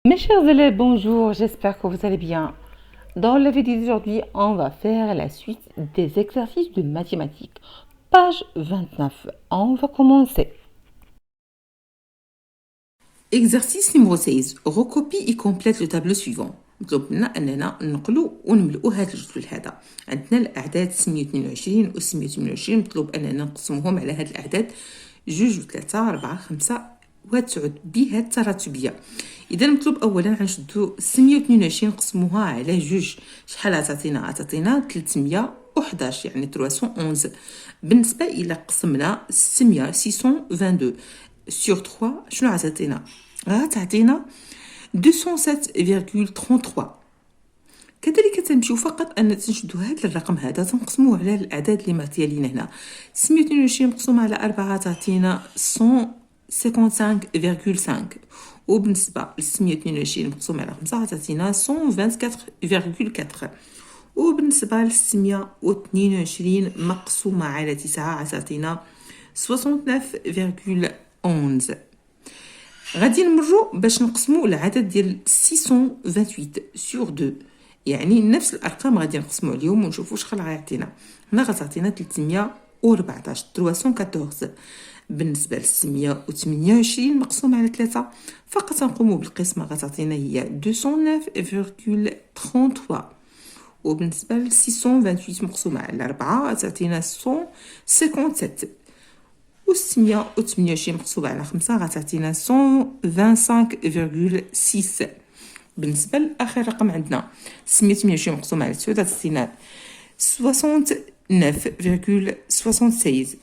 Mes chers élèves, bonjour, j'espère que vous allez bien. Dans la vidéo d'aujourd'hui, on va faire la suite des exercices de mathématiques. Page 29, on va commencer. Exercice numéro 16. Recopie et complète le tableau suivant. مطلوب منا أننا ننقلوا ونملؤوا هذا الجدول هذا. عندنا الأعداد 622 و 628 مطلوب أننا نقسموهم على هذه الأعداد 2 و 3 4 5 و9 بهذه التراتبية. إذا مطلوب أولا غنشدو 622 نقسموها على 2 شحال تعطينا 311 يعني 311. بالنسبة إلى قسمنا 622 sur 3 شنو غتعطينا؟ غتعطينا 207.33. كذلك تنمشيو فقط ان تنشدو هذا الرقم هذا تنقسموه على الاعداد اللي معطيالينا هنا. 622 مقسوم على 4 تعطينا 155.5 وبالنسبه ل 622 مقسوم على 5 تعطينا 124.4 وبالنسبه ل 622 مقسومه على 9 تعطينا 69.11. غادي نمروا باش نقسموا العدد ديال 628 سور 2 يعني نفس الارقام غادي نقسموا عليهم ونشوفوا شحال غيعطينا. هنا غتعطينا 314 314. بالنسبه ل 628 مقسوم على 3 فقط نقوموا بالقسمه غتعطينا هي 209.33 وبالنسبه ل 628 مقسوم على 4 غتعطينا 157 و 628 مقسوم على 5 غتعطينا 125.6. بالنسبه لاخر رقم عندنا 628 مقسوم على 9 غتعطينا 69.76.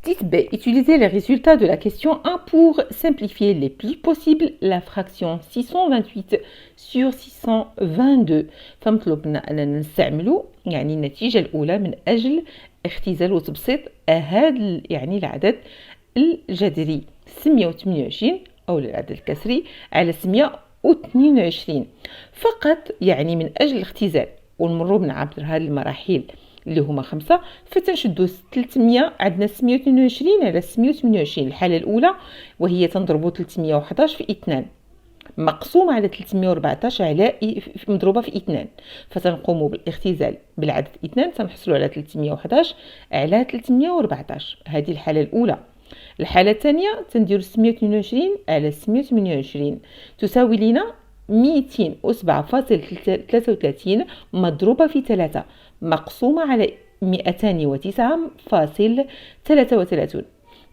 Petite B. Utilisez les résultats de la question 1 pour simplifier les plus possible la fraction 628 sur 622. فمطلوبنا أننا نستعملوا يعني النتيجة الأولى من أجل اختزال وتبسيط هذا يعني العدد الجذري 628 أو العدد الكسري على 622 فقط يعني من أجل الاختزال ونمروا من عبر هذه المراحل اللي هما 5 فتنشدو 300 عندنا 622 على 628 الحالة الأولى وهي تنضربو 311 في 2 مقسوم على 314 على مضروبة في 2 فتنقوموا بالاختزال بالعدد 2 تنحصلوا على 311 على 314. هذه الحالة الأولى. الحالة الثانية تنديروا 622 على 628 تساوي لنا 207.33 مضروبة في 3 مقسومة على 209.33.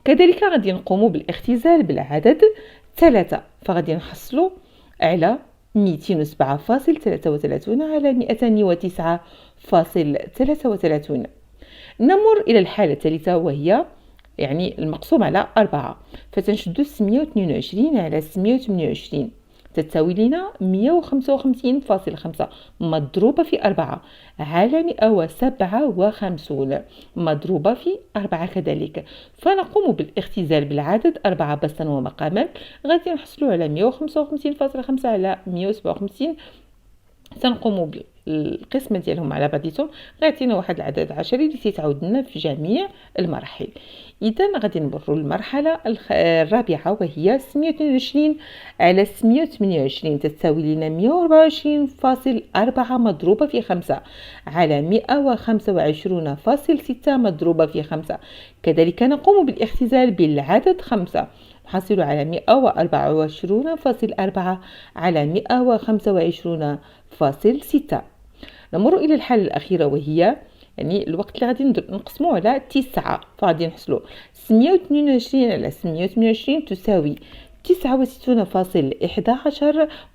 كذلك غادي نقوموا بالاختزال بالعدد 3 فغادي نحصلوا على 207.33 على 209.33. نمر إلى الحالة الثالثة وهي يعني المقسوم على 4 فتنشدو 622 على 628 تتساوي لنا 155.5 مضروبة في 4 على 157 مضروبة في 4 كذلك. فنقوم بالاختزال بالعدد 4 بسطا ومقاما غادي نحصلوا على 155.5 على 157 تنقوموا بالقسمة ديالهم على بعضيتهم غيعطينا واحد العدد عشري اللي تيتعاود لنا في جميع المراحل. إذا غادي نمروا للمرحلة الرابعة وهي 622 على 628 تتساوي لنا 124.4 مضروبة في 5 على 125.6 مضروبة في 5. كذلك نقوم بالاختزال بالعدد 5 نحصل على 124.4 على 125.6. نمر إلى الحالة الأخيرة وهي يعني الوقت اللي غادي نقسموه على 9 فغادي نحصلوا 622 على 628 تساوي 69.11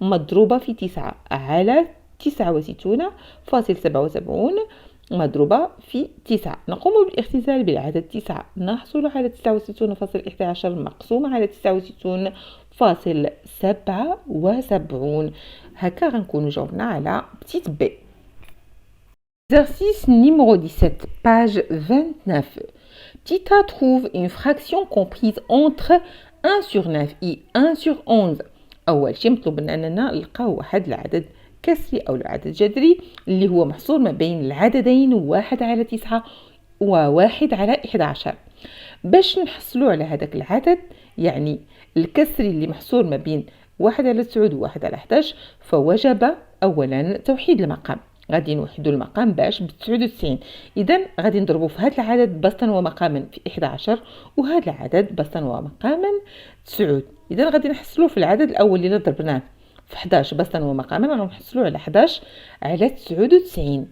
مضروبة في 9 على 69.77 مضروبة في 9. نقوم بالاختزال بالعدد 9 نحصل على 69.11 مقسومة على 69.77. هكا غنكونوا جاوبنا على petite B. Exercice numéro 17, page 29. Petit a trouve une fraction comprise entre 1 sur 9 et 1 sur 11. أول شيء مطلوب أننا نلقاو واحد العدد كسري أو العدد جذري اللي هو محصور ما بين العددين 1 على 9 و1 على 11. باش نحصلوا على هذاك العدد يعني الكسري اللي محصور ما بين 1 على 9 و1 على 11، فوجب أولا توحيد المقام. غادي نوحدوا المقام باش ب99. إذا غادي نضربوا في هذا العدد بسطا ومقاما في 11 وهذا العدد بسطا ومقاما 9. إذا غادي نحصلوا في العدد الأول اللي ضربناه في 11 بسطا ومقاما غنحصلوا على 11 على 99.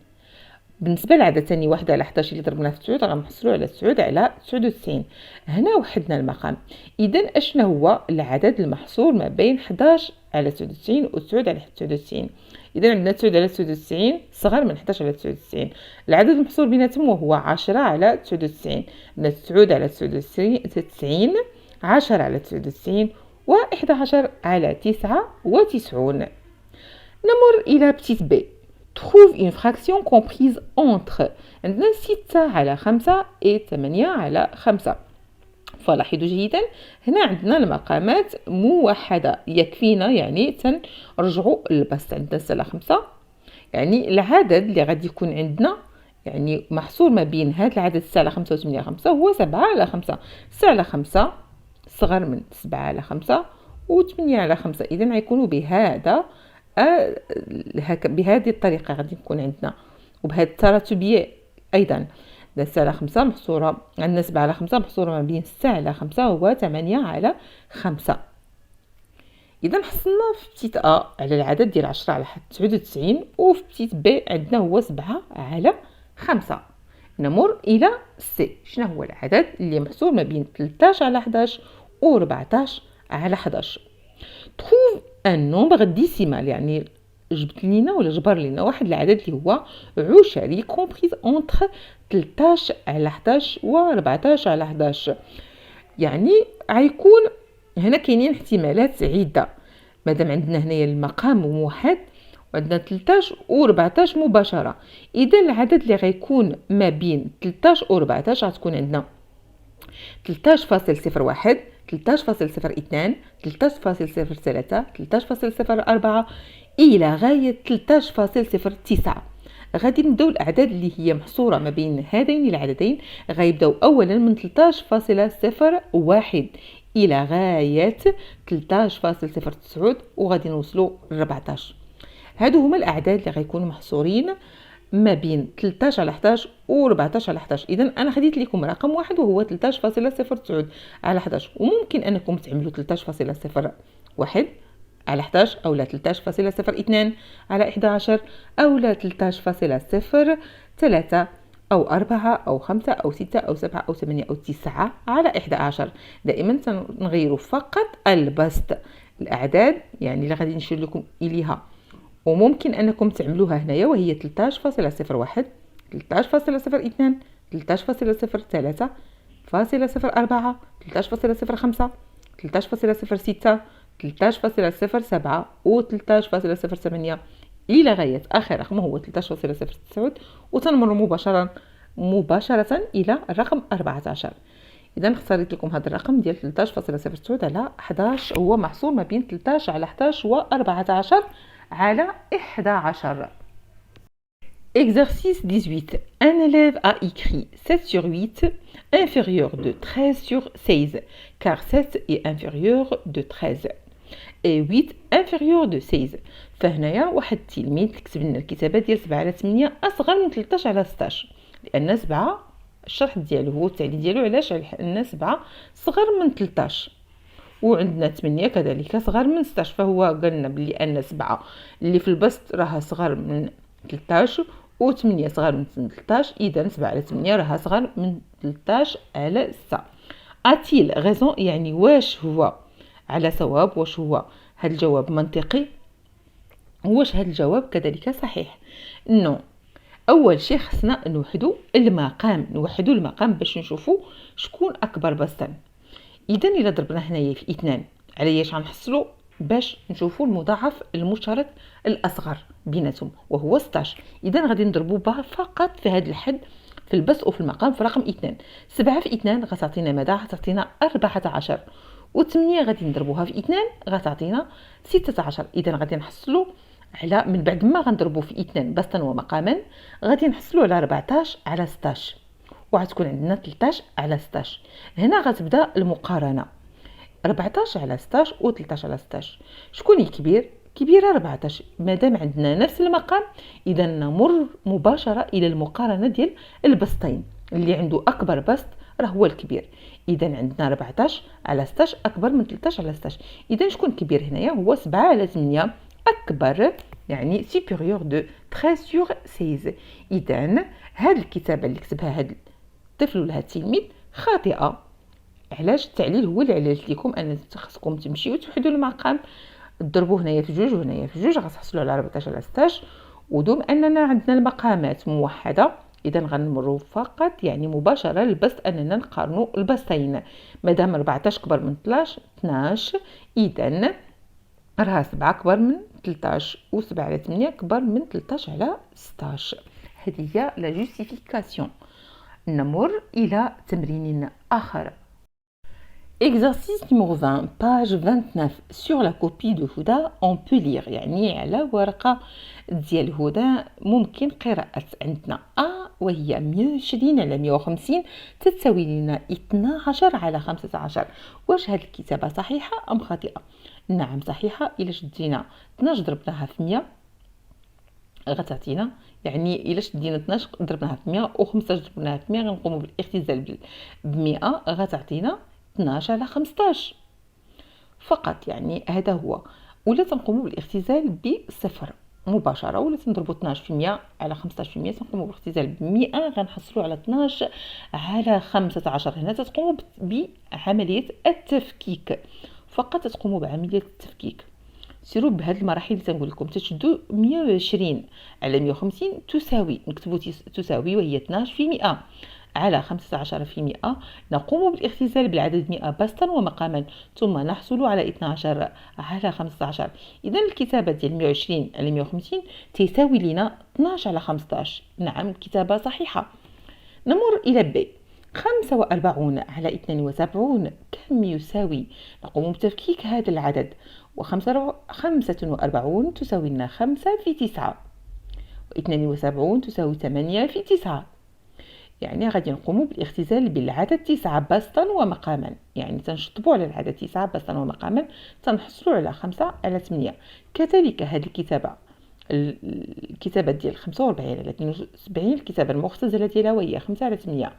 بالنسبة للعدد الثاني 1 على 11 اللي ضربناه في 9 غنحصلوا على 9 على 99. هنا وحدنا المقام. إذا أشنا هو العدد المحصور ما بين 11 على 99 و 9 على 99؟ إذا عندنا 9 على 99 صغر من 11 على 99. العدد المحصور بيناتهم وهو 10 على 99. عندنا 9 على 99 10 على 99 و11 على 99. نمر إلى بتيت بي. Trouve une fraction comprise entre عندنا 6 على 5 و 8 على 5. فلاحظوا جيدا هنا عندنا المقامات موحدة، يكفينا يعني تنرجعوا للبسط. عندنا 6 على 5 يعني العدد اللي غادي يكون عندنا يعني محصور ما بين هذا العدد 6 على 5 و 8 على 5 هو 7 على 5. 6 على 5 صغر من 7 على 5 و 8 على 5. إذا غيكونوا بهذه الطريقة غادي يكون عندنا، وبهذه التراتبية أيضا. 6 على 5 محصورة عندنا 7 على 5 محصورة ما بين 6 على 5 و 8 على 5. إذا حصلنا في بتيت أ على العدد ديال 10 على 99 وفي بتيت بي عندنا هو 7 على 5. نمر إلى سي. شنو هو العدد اللي محصور ما بين 13 على 11 و 14 على 11؟ trouve un nombre décimal يعني جبت لينا ولا جبر لينا واحد العدد اللي هو عشري comprise entre 13 على 11 و 14 على 11. يعني غيكون هنا كاينين احتمالات عدة. مادام عندنا هنايا المقام موحد وعندنا 13 و 14 مباشرة، إذا العدد اللي غيكون ما بين 13 و 14 غتكون عندنا 13.01 13.02 13.03 13.04 إلى غاية 13.09. غادي نبداو الأعداد اللي هي محصورة ما بين هذين العددين. غيبداو أولا من 13.01 إلى غاية 13.09 وغادي نوصلوا ل 14. هادو هما الأعداد اللي غيكونوا محصورين ما بين 13 على 11 و 14 على 11. إذا أنا خديت لكم رقم واحد وهو 13.09 على 11، وممكن أنكم تعملوا 13.01 على 11 أو لا 13.02 على 11 أو لا 13.03 أو 4 أو 5 أو 6 أو 7 أو 8 أو 9 على 11. دائما تنغيروا فقط البسط. الأعداد يعني اللي غادي نشير لكم إليها وممكن أنكم تعملوها هنايا وهي 13.01 13.02 13.03 13.04 13.05 13.06 13.07 و 13.08 إلى غاية آخر رقم هو 13.09 وتنمر مباشرة إلى الرقم 14. إذا اختاريت لكم هذا الرقم ديال 13.09 على 11 هو محصور ما بين 13 على 11 و 14 على 11. Exercice 18. Un élève a écrit 7 sur 8 inférieur de 13 sur 16, car 7 est inférieur de 13 et 8 inférieur de 16. فهنايا واحد التلميذ كتب لنا الكتابة ديال 7 على 8 أصغر من 13 على 16، لأن 7 الشرح ديالو هو التعليل ديالو علاش لأن 7 صغر من 13 وعندنا 8 كذلك صغر من 16. فهو قالنا بلي أن 7 اللي في البسط راها صغر من 13 و 8 صغر من 13. إذا 7 على 8 راها صغر من 13 على 6. أتيل غيزون يعني واش هو على صواب، واش هو هذا الجواب منطقي، واش هذا الجواب كذلك صحيح. نو اول شيء خصنا نوحدوا المقام باش نشوفوا شكون اكبر بسطا. اذا الا ضربنا هنايا في 2 على ايش غنحصلوا باش نشوفوا المضاعف المشترك الاصغر بيناتهم وهو 16. اذا غادي نضربوا فقط في هذا الحد في البسط وفي المقام في رقم 2. 7 في 2 غتعطينا ماذا؟ غتعطينا 14 و8 غادي نضربوها في 2 غتعطينا 16. اذا غادي نحصلوا على من بعد ما غنضربوا في 2 بسطا ومقاما غادي نحصلوا على 14 على 16 وغتكون عندنا 13 على 16. هنا غتبدا المقارنه. 14 على 16 و 13 على 16. شكون الكبير؟ كبير 14. مادام عندنا نفس المقام اذا نمر مباشره الى المقارنه ديال البسطين. اللي عنده اكبر بسط راه هو الكبير. اذا عندنا 14 على 16 اكبر من 13 على 16. اذا شكون الكبير هنايا؟ هو 7 على 8 اكبر، يعني supérieur de 13 sur 16. اذا هاد الكتابه اللي كتبها هاد الطفل ولا هاد التلميذ خاطئه. علاش؟ التعليل هو اللي علمت لكم ان خصكم تمشيو توحدوا المقام، تضربوا هنايا في جوج وهنايا في جوج، غتحصلوا على 14 على 16. ودوم اننا عندنا المقامات موحده اذا غنمروا فقط يعني مباشره للبسط اننا نقارنوا البسطين. مادام 14 كبر من 12 اذا راه 7 كبر من 13 و7 على 8 كبر من 13 على 16. هذه هي لا جوستيفيكاسيون. نمر الى تمرين اخر. Exercice numéro 20, page 29. Sur la copie de Huda, on peut lire. يعني على ورقة ديال هدى ممكن قراءة. عندنا A وهي 120 على 150 تتساوي لنا 12 على 15. واش هاد الكتابة صحيحة أم خاطئة؟ نعم صحيحة. إلا شدينا 12 ضربناها في 100 غتعطينا، يعني إلا شدينا 12 ضربناها في 100 و15 ضربناها في 100 غنقوموا بالاختزال ب 100 غتعطينا 12 على 15 فقط. يعني هذا هو. ولا تنقوموا بالاختزال بصفر مباشرة، ولا تنضربوا 12 في 100 على 15 في 100 تنقوموا بالاختزال ب 100 غنحصلوا على 12 على 15. هنا تقوموا بعملية التفكيك فقط، تقوموا بعملية التفكيك. سيروا بهاد المراحل اللي تنقول لكم. تشدوا 120 على 150 تساوي، نكتبوا تساوي وهي 12 في 100 على 15 في 100. نقوم بالاختزال بالعدد 100 بسطا ومقاما ثم نحصل على 12 على 15. إذا الكتابة ديال 120 على 150 تساوي لنا 12 على 15. نعم كتابة صحيحة. نمر إلى ب. 45 على 72 كم يساوي؟ نقوم بتفكيك هذا العدد. و45 تساوي لنا 5 في 9 و72 تساوي 8 في 9. يعني غادي نقوموا بالاختزال بالعدد 9 بسطا ومقاما، يعني تنشطبوا على العدد 9 بسطا ومقاما تنحصلوا على 5 على 8. كذلك هذه الكتابة ديال 45 على 72 الكتابة المختزلة ديالها وهي 5 على 8.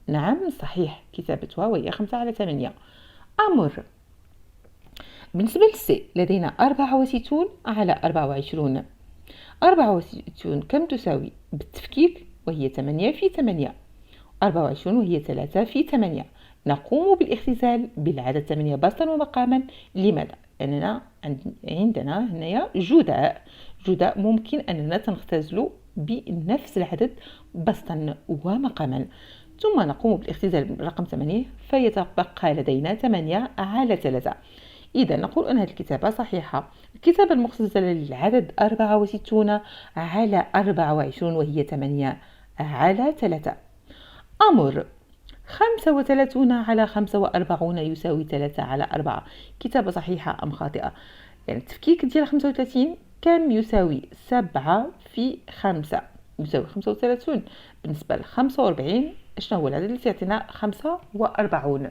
نعم صحيح كتابتها وهي 5 على 8. أمر. بالنسبة للسي لدينا 64 على 24. 64 كم تساوي؟ بالتفكيك وهي 8 في 8. 24 وهي 3 في 8. نقوم بالاختزال بالعدد 8 بسطا ومقاما. لماذا؟ لأننا عندنا هنا جداء ممكن أننا تنختزل بنفس العدد بسطا ومقاما. ثم نقوم بالاختزال بالرقم 8 فيتبقى لدينا 8 على 3. إذا نقول أن هذه الكتابة صحيحة. الكتابة المختزلة للعدد 64 على 24 وهي 8 على 3. أمر. 35 على 45 يساوي 3 على 4. كتابة صحيحة أم خاطئة؟ يعني التفكيك ديال 35 كم يساوي؟ 7 في 5 يساوي 35. بالنسبة ل 45 شنو هو العدد اللي تعطينا؟ 45.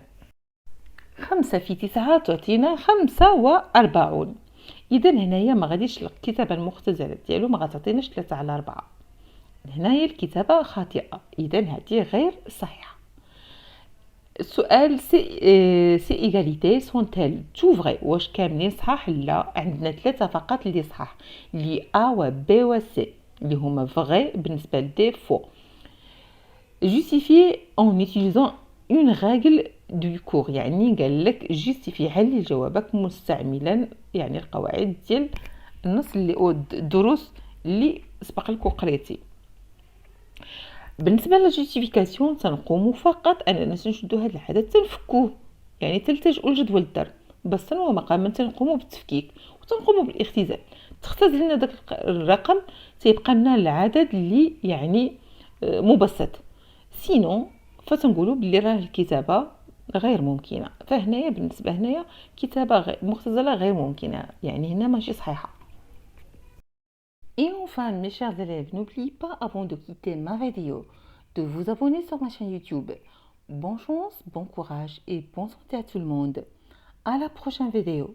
5 في 9 تعطينا 45. إذا هنايا ما غاديش الكتابة المختزلة ديالو ما غتعطيناش 3 على 4. هنايا الكتابة خاطئة، إذا هذه غير صحيحة. السؤال سي إيغاليتي سونتيل تو فغي؟ واش كاملين صحاح؟ لا، عندنا 3 فقط اللي صحاح، اللي A و B و C اللي هما فغي بالنسبة لدي فو. جوستيفي en utilisant une règle du cours، يعني قال لك جوستيفي علل جوابك مستعملا يعني القواعد ديال النص اللي الدروس اللي سبق لكم قريتي. بالنسبه للجوستيفيكاسيون تنقوموا فقط اننا نشدوا هذا العدد تنفكوه، يعني تلتجئوا لجدول الضرب بسطا ومقاما تنقوموا بالتفكيك وتنقوموا بالاختزال. تختزل لنا داك الرقم تيبقى لنا العدد اللي يعني مبسط. سينو فتنقولوا بلي راه الكتابه غير ممكنه. فهنايا بالنسبه هنايا كتابه مختزله غير ممكنه، يعني هنا ماشي صحيحه. Et enfin, mes chers élèves, n'oubliez pas, avant de quitter ma vidéo, de vous abonner sur ma chaîne YouTube. Bonne chance, bon courage et bonne santé à tout le monde. À la prochaine vidéo.